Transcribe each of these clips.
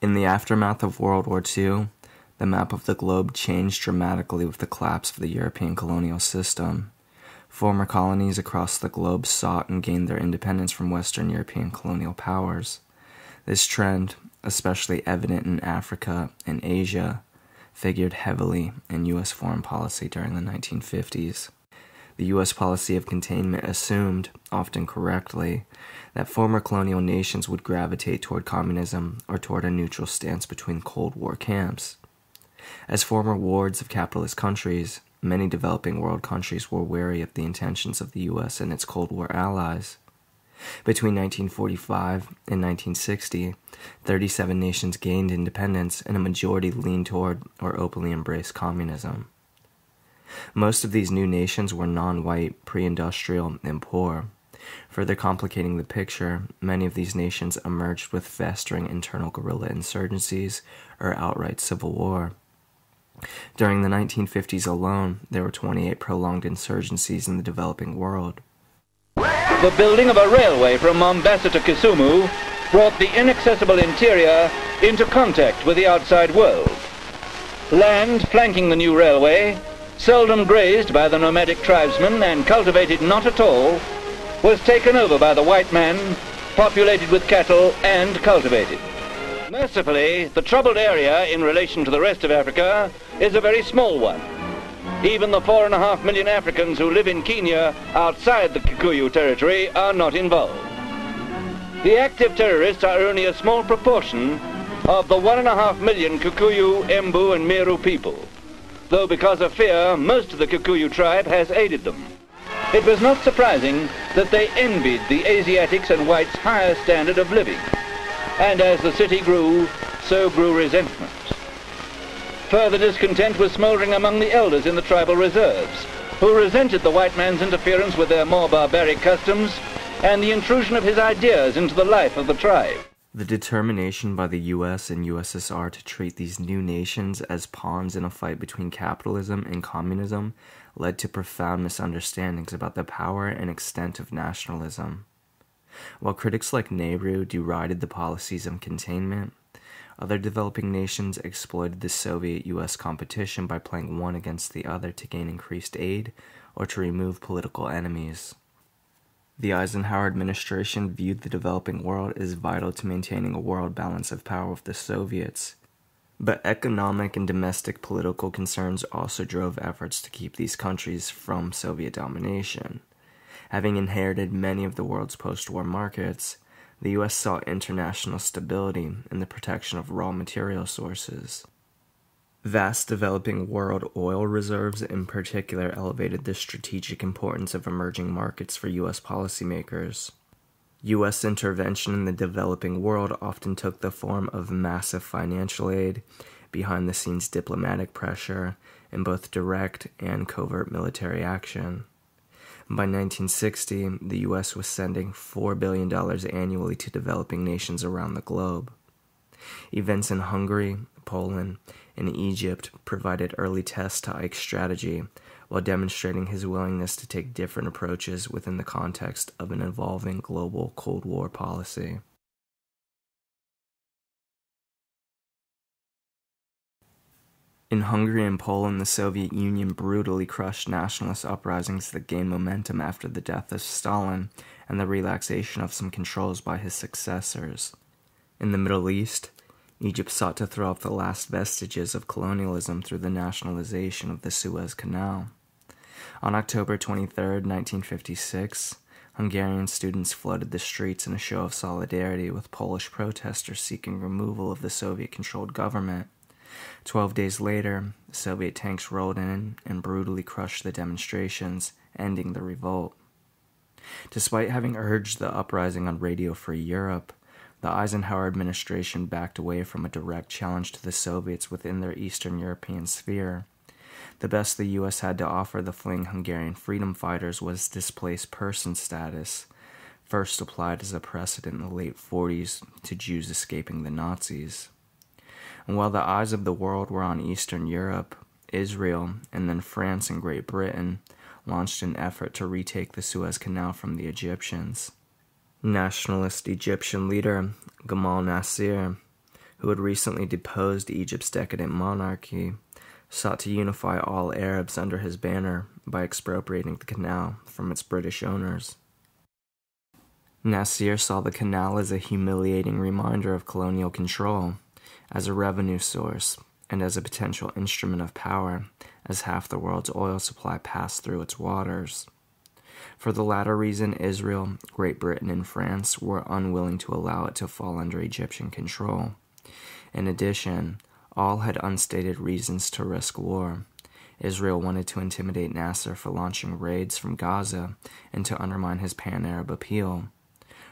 In the aftermath of World War II, the map of the globe changed dramatically with the collapse of the European colonial system. Former colonies across the globe sought and gained their independence from Western European colonial powers. This trend, especially evident in Africa and Asia, figured heavily in U.S. foreign policy during the 1950s. The U.S. policy of containment assumed, often correctly, that former colonial nations would gravitate toward communism or toward a neutral stance between Cold War camps. As former wards of capitalist countries, many developing world countries were wary of the intentions of the U.S. and its Cold War allies. Between 1945 and 1960, 37 nations gained independence and a majority leaned toward or openly embraced communism. Most of these new nations were non-white, pre-industrial, and poor. Further complicating the picture, many of these nations emerged with festering internal guerrilla insurgencies or outright civil war. During the 1950s alone, there were 28 prolonged insurgencies in the developing world. The building of a railway from Mombasa to Kisumu brought the inaccessible interior into contact with the outside world. Land flanking the new railway, seldom grazed by the nomadic tribesmen and cultivated not at all, was taken over by the white man, populated with cattle and cultivated. Mercifully, the troubled area in relation to the rest of Africa is a very small one. Even the 4.5 million Africans who live in Kenya outside the Kikuyu territory are not involved. The active terrorists are only a small proportion of the 1.5 million Kikuyu, Embu and Meru people, though because of fear, most of the Kikuyu tribe has aided them. It was not surprising that they envied the Asiatics and whites' higher standard of living. And as the city grew, so grew resentment. Further discontent was smouldering among the elders in the tribal reserves, who resented the white man's interference with their more barbaric customs and the intrusion of his ideas into the life of the tribe. The determination by the U.S. and USSR to treat these new nations as pawns in a fight between capitalism and communism led to profound misunderstandings about the power and extent of nationalism. While critics like Nehru derided the policies of containment, other developing nations exploited the Soviet-U.S. competition by playing one against the other to gain increased aid or to remove political enemies. The Eisenhower administration viewed the developing world as vital to maintaining a world balance of power with the Soviets. But economic and domestic political concerns also drove efforts to keep these countries from Soviet domination. Having inherited many of the world's post-war markets, the U.S. sought international stability and the protection of raw material sources. Vast developing world oil reserves in particular elevated the strategic importance of emerging markets for U.S. policymakers. U.S. intervention in the developing world often took the form of massive financial aid, behind-the-scenes diplomatic pressure, and both direct and covert military action. By 1960, the U.S. was sending $4 billion annually to developing nations around the globe. Events in Hungary, Poland, and Egypt provided early tests to Ike's strategy, while demonstrating his willingness to take different approaches within the context of an evolving global Cold War policy. In Hungary and Poland, the Soviet Union brutally crushed nationalist uprisings that gained momentum after the death of Stalin and the relaxation of some controls by his successors. In the Middle East, Egypt sought to throw off the last vestiges of colonialism through the nationalization of the Suez Canal. On October 23, 1956, Hungarian students flooded the streets in a show of solidarity with Polish protesters seeking removal of the Soviet-controlled government. 12 days later, Soviet tanks rolled in and brutally crushed the demonstrations, ending the revolt. Despite having urged the uprising on Radio Free Europe, the Eisenhower administration backed away from a direct challenge to the Soviets within their Eastern European sphere. The best the U.S. had to offer the fleeing Hungarian freedom fighters was displaced person status, first applied as a precedent in the late 40s to Jews escaping the Nazis. And while the eyes of the world were on Eastern Europe, Israel, and then France and Great Britain launched an effort to retake the Suez Canal from the Egyptians. Nationalist Egyptian leader Gamal Nasser, who had recently deposed Egypt's decadent monarchy, sought to unify all Arabs under his banner by expropriating the canal from its British owners. Nasser saw the canal as a humiliating reminder of colonial control, as a revenue source, and as a potential instrument of power, as half the world's oil supply passed through its waters. For the latter reason, Israel, Great Britain, and France were unwilling to allow it to fall under Egyptian control. In addition, all had unstated reasons to risk war. Israel wanted to intimidate Nasser for launching raids from Gaza and to undermine his pan-Arab appeal.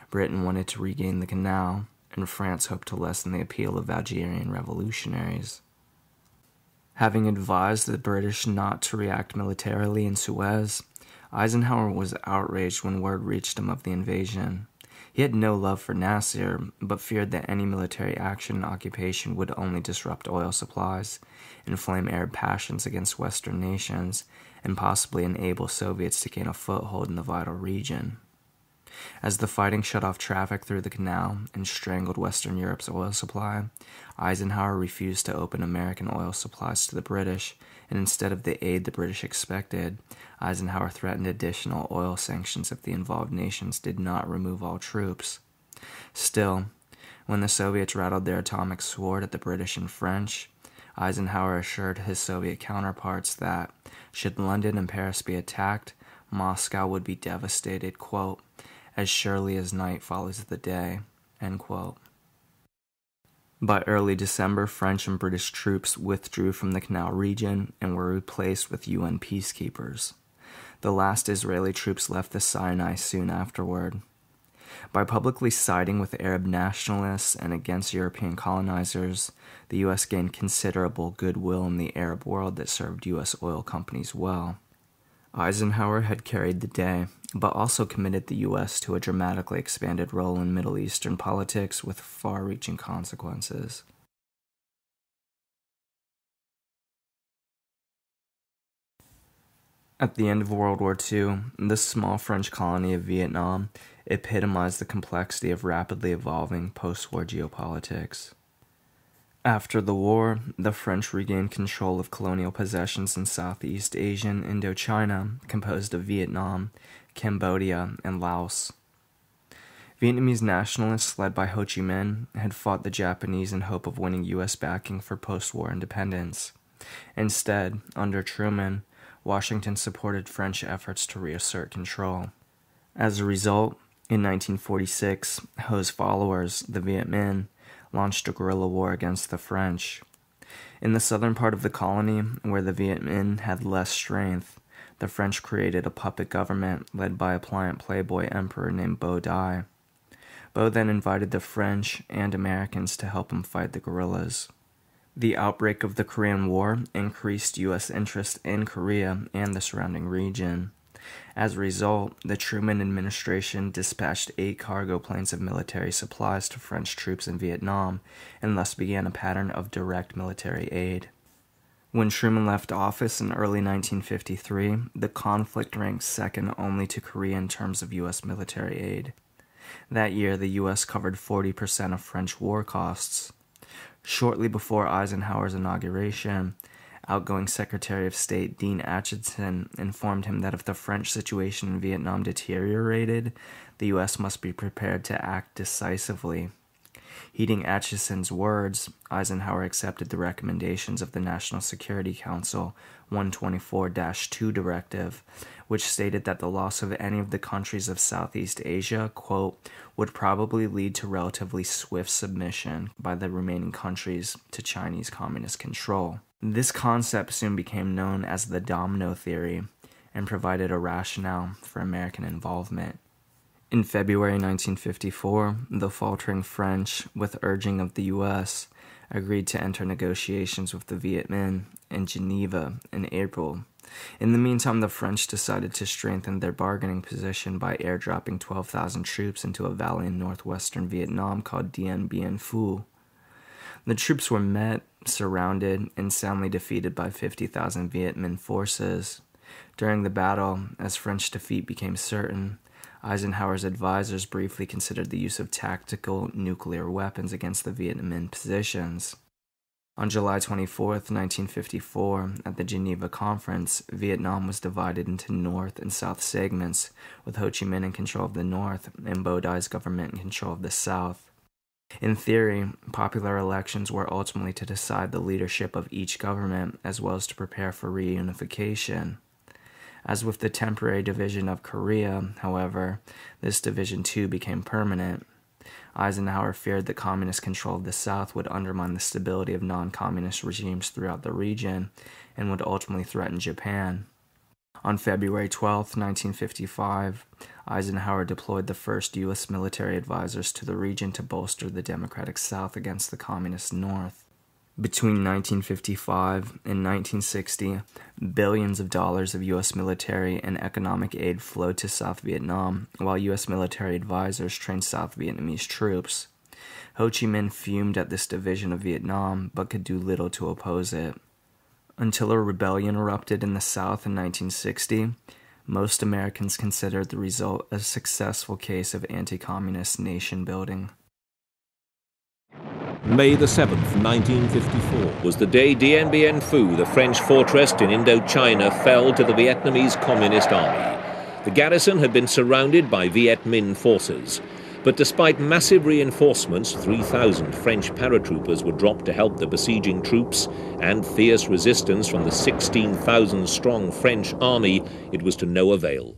Britain wanted to regain the canal, and France hoped to lessen the appeal of Algerian revolutionaries. Having advised the British not to react militarily in Suez, Eisenhower was outraged when word reached him of the invasion. He had no love for Nasser, but feared that any military action and occupation would only disrupt oil supplies, inflame Arab passions against Western nations, and possibly enable Soviets to gain a foothold in the vital region. As the fighting shut off traffic through the canal and strangled Western Europe's oil supply, Eisenhower refused to open American oil supplies to the British, and instead of the aid the British expected, Eisenhower threatened additional oil sanctions if the involved nations did not remove all troops. Still, when the Soviets rattled their atomic sword at the British and French, Eisenhower assured his Soviet counterparts that, should London and Paris be attacked, Moscow would be devastated, quote, as surely as night follows the day, end quote. By early December, French and British troops withdrew from the Canal region and were replaced with UN peacekeepers. The last Israeli troops left the Sinai soon afterward. By publicly siding with Arab nationalists and against European colonizers, the U.S. gained considerable goodwill in the Arab world that served U.S. oil companies well. Eisenhower had carried the day, but also committed the U.S. to a dramatically expanded role in Middle Eastern politics with far-reaching consequences. At the end of World War II, the small French colony of Vietnam epitomized the complexity of rapidly evolving post-war geopolitics. After the war, the French regained control of colonial possessions in Southeast Asia and Indochina, composed of Vietnam, Cambodia, and Laos. Vietnamese nationalists led by Ho Chi Minh had fought the Japanese in hope of winning U.S. backing for post-war independence. Instead, under Truman, Washington supported French efforts to reassert control. As a result, in 1946, Ho's followers, the Viet Minh, launched a guerrilla war against the French. In the southern part of the colony, where the Viet Minh had less strength, the French created a puppet government led by a pliant playboy emperor named Bo Dai. Bo then invited the French and Americans to help him fight the guerrillas. The outbreak of the Korean War increased U.S. interest in Korea and the surrounding region. As a result, the Truman administration dispatched 8 cargo planes of military supplies to French troops in Vietnam, and thus began a pattern of direct military aid. When Truman left office in early 1953, the conflict ranked second only to Korea in terms of U.S. military aid. That year, the U.S. covered 40% of French war costs. Shortly before Eisenhower's inauguration, outgoing Secretary of State Dean Acheson informed him that if the French situation in Vietnam deteriorated, the U.S. must be prepared to act decisively. Heeding Acheson's words, Eisenhower accepted the recommendations of the National Security Council 124-2 directive, which stated that the loss of any of the countries of Southeast Asia, quote, would probably lead to relatively swift submission by the remaining countries to Chinese communist control. This concept soon became known as the domino theory and provided a rationale for American involvement. In February 1954, the faltering French, with urging of the U.S., agreed to enter negotiations with the Viet Minh in Geneva in April. In the meantime, the French decided to strengthen their bargaining position by airdropping 12,000 troops into a valley in northwestern Vietnam called Dien Bien Phu. The troops were met, surrounded, and soundly defeated by 50,000 Viet Minh forces. During the battle, as French defeat became certain, Eisenhower's advisors briefly considered the use of tactical nuclear weapons against the Viet Minh positions. On July 24, 1954, at the Geneva Conference, Vietnam was divided into North and South segments, with Ho Chi Minh in control of the North and Bo Dai's government in control of the South. In theory, popular elections were ultimately to decide the leadership of each government, as well as to prepare for reunification. As with the temporary division of Korea, however, this division too became permanent. Eisenhower feared that communist control of the South would undermine the stability of non-communist regimes throughout the region and would ultimately threaten Japan. On February 12, 1955, Eisenhower deployed the first U.S. military advisors to the region to bolster the Democratic South against the Communist North. Between 1955 and 1960, billions of dollars of U.S. military and economic aid flowed to South Vietnam, while U.S. military advisors trained South Vietnamese troops. Ho Chi Minh fumed at this division of Vietnam, but could do little to oppose it. Until a rebellion erupted in the South in 1960, most Americans considered the result a successful case of anti-communist nation-building. May the 7th, 1954, was the day Dien Bien Phu, the French fortress in Indochina, fell to the Vietnamese Communist Army. The garrison had been surrounded by Viet Minh forces. But despite massive reinforcements, 3,000 French paratroopers were dropped to help the besieging troops, and fierce resistance from the 16,000-strong French army, it was to no avail.